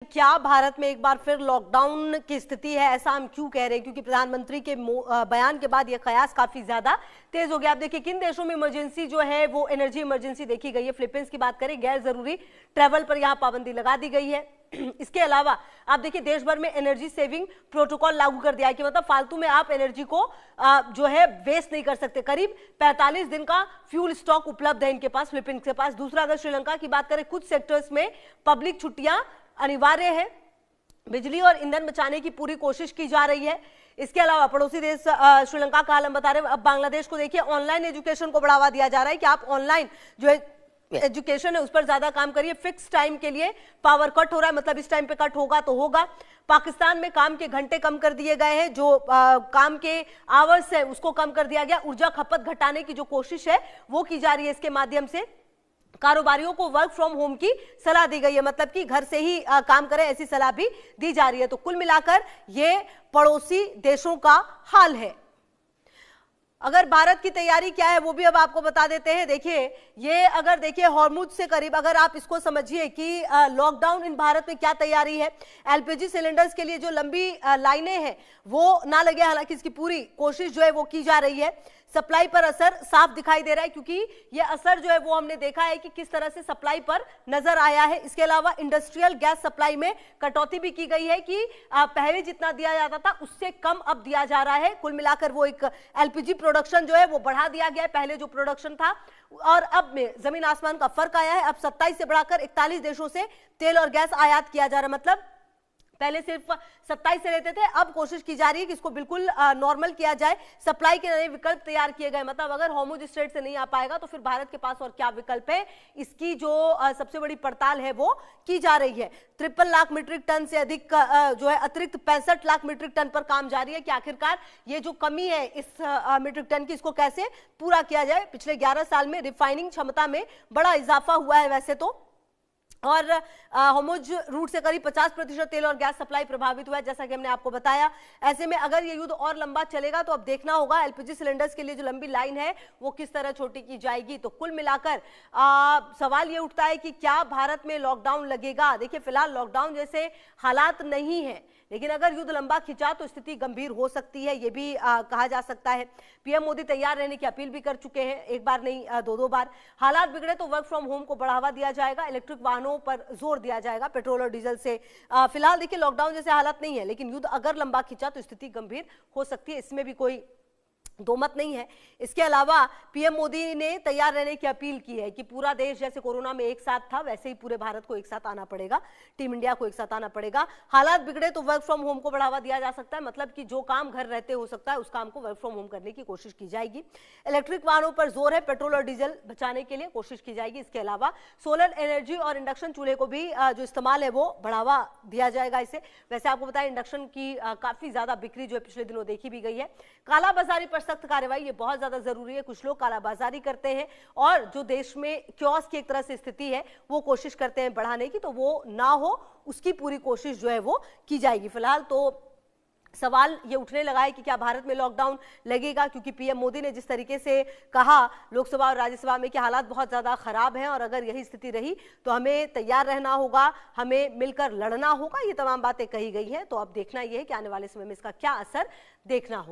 क्या भारत में एक बार फिर लॉकडाउन की स्थिति है, ऐसा हम क्यों कह रहे हैं? क्योंकि प्रधानमंत्री के बयान के बाद यह कयास काफी ज्यादा तेज हो गया। आप देखिए किन देशों में इमरजेंसी जो है वो एनर्जी इमरजेंसी देखी गई है। फिलीपींस की बात करें, गैर जरूरी ट्रैवल पर यहां पाबंदी लगा दी गई है। इसके अलावा आप देखिए देश भर में एनर्जी सेविंग प्रोटोकॉल लागू कर दिया है कि मतलब फालतू में आप एनर्जी को जो है वेस्ट नहीं कर सकते। करीब 45 दिन का फ्यूल स्टॉक उपलब्ध है इनके पास, फिलीपींस के पास। दूसरा, अगर श्रीलंका की बात करें, कुछ सेक्टर्स में पब्लिक छुट्टियां अनिवार्य है। बिजली और ईंधन बचाने की पूरी कोशिश की जा रही है। इसके अलावा पड़ोसी देश श्रीलंका का हाल हम बता रहे हैं। अब बांग्लादेश को देखिए, ऑनलाइन एजुकेशन को बढ़ावा दिया जा रहा है कि आप ऑनलाइन जो है एजुकेशन है उस पर ज्यादा काम करिए। फिक्स टाइम के लिए पावर कट हो रहा है, मतलब इस टाइम पे कट होगा तो होगा। पाकिस्तान में काम के घंटे कम कर दिए गए हैं, जो काम के आवर्स है उसको कम कर दिया गया। ऊर्जा खपत घटाने की जो कोशिश है वो की जा रही है। इसके माध्यम से कारोबारियों को वर्क फ्रॉम होम की सलाह दी गई है, मतलब कि घर से ही काम करें, ऐसी सलाह भी दी जा रही है। तो कुल मिलाकर ये पड़ोसी देशों का हाल है। अगर भारत की तैयारी क्या है वो भी अब आपको बता देते हैं। देखिए ये अगर देखिए हॉर्मुज से करीब, अगर आप इसको समझिए कि लॉकडाउन इन भारत में क्या तैयारी है। एलपीजी सिलेंडर्स के लिए जो लंबी लाइनें हैं वो ना लगे, हालांकि इसकी पूरी कोशिश जो है वो की जा रही है। सप्लाई पर असर साफ दिखाई दे रहा है, क्योंकि ये असर जो है वो हमने देखा है कि किस तरह से सप्लाई पर नजर आया है। इसके अलावा इंडस्ट्रियल गैस सप्लाई में कटौती भी की गई है कि पहले जितना दिया जाता था उससे कम अब दिया जा रहा है। कुल मिलाकर वो एक एलपीजी प्रोडक्शन जो है वो बढ़ा दिया गया है। पहले जो प्रोडक्शन था और अब में जमीन आसमान का फर्क आया है। अब 27 से बढ़ाकर 41 देशों से तेल और गैस आयात किया जा रहा है। मतलब पहले सिर्फ 27 से लेते थे, अब कोशिश की जा रही है कि इसको बिल्कुल नॉर्मल किया जाए। सप्लाई के नए विकल्प तैयार किए गए, मतलब अगर हॉर्मुज स्ट्रेट से नहीं आ पाएगा तो फिर भारत के पास और क्या विकल्प है, इसकी जो सबसे बड़ी पड़ताल है वो की जा रही है। 53 लाख मीट्रिक टन से अधिक जो है अतिरिक्त 65 लाख मीट्रिक टन पर काम जारी है कि आखिरकार ये जो कमी है इस मीट्रिक टन की, इसको कैसे पूरा किया जाए। पिछले 11 साल में रिफाइनिंग क्षमता में बड़ा इजाफा हुआ है वैसे तो, और हॉर्मुज रूट से करीब 50% तेल और गैस सप्लाई प्रभावित हुआ है, जैसा कि हमने आपको बताया। ऐसे में अगर ये युद्ध और लंबा चलेगा तो अब देखना होगा एलपीजी सिलेंडर्स के लिए जो लंबी लाइन है वो किस तरह छोटी की जाएगी। तो कुल मिलाकर सवाल ये उठता है कि क्या भारत में लॉकडाउन लगेगा। देखिए फिलहाल लॉकडाउन जैसे हालात नहीं है, लेकिन अगर युद्ध लंबा खिंचा तो स्थिति गंभीर हो सकती है, ये भी कहा जा सकता है। पीएम मोदी तैयार रहने की अपील भी कर चुके हैं, एक बार नहीं दो बार। हालात बिगड़े तो वर्क फ्रॉम होम को बढ़ावा दिया जाएगा, इलेक्ट्रिक वाहनों पर जोर दिया जाएगा, पेट्रोल और डीजल से। फिलहाल देखिए लॉकडाउन जैसे हालात नहीं है, लेकिन युद्ध अगर लंबा खिंचा तो स्थिति गंभीर हो सकती है, इसमें भी कोई दो मत नहीं है। इसके अलावा पीएम मोदी ने तैयार रहने की अपील की है कि पूरा देश जैसे कोरोना में एक साथ था वैसे ही पूरे भारत को एक साथ आना पड़ेगा, टीम इंडिया को एक साथ आना पड़ेगा। हालात बिगड़े तो वर्क फ्रॉम होम को बढ़ावा दिया जा सकता है, मतलब कि जो काम घर रहते हो सकता है उस काम को वर्क फ्रॉम होम करने की कोशिश की जाएगी। इलेक्ट्रिक वाहनों पर जोर है, पेट्रोल और डीजल बचाने के लिए कोशिश की जाएगी। इसके अलावा सोलर एनर्जी और इंडक्शन चूल्हे को भी जो इस्तेमाल है वो बढ़ावा दिया जाएगा इसे। वैसे आपको बताया इंडक्शन की काफी ज्यादा बिक्री जो है पिछले दिनों देखी भी गई है। कालाबाजारी पर सख्त कार्रवाई ये बहुत ज्यादा जरूरी है। कुछ लोग कालाबाजारी करते हैं और जो देश में क्योस की एक तरह से स्थिति है वो कोशिश करते हैं बढ़ाने की, तो वो ना हो उसकी पूरी कोशिश जो है वो की जाएगी। फिलहाल तो सवाल ये उठने लगा है कि क्या भारत में लॉकडाउन लगेगा, क्योंकि पीएम मोदी ने जिस तरीके से कहा लोकसभा और राज्यसभा में कि हालात बहुत ज्यादा खराब हैं और अगर यही स्थिति रही तो हमें तैयार रहना होगा, हमें मिलकर लड़ना होगा, ये तमाम बातें कही गई हैं। तो अब देखना यह है कि आने वाले समय में इसका क्या असर देखना होगा।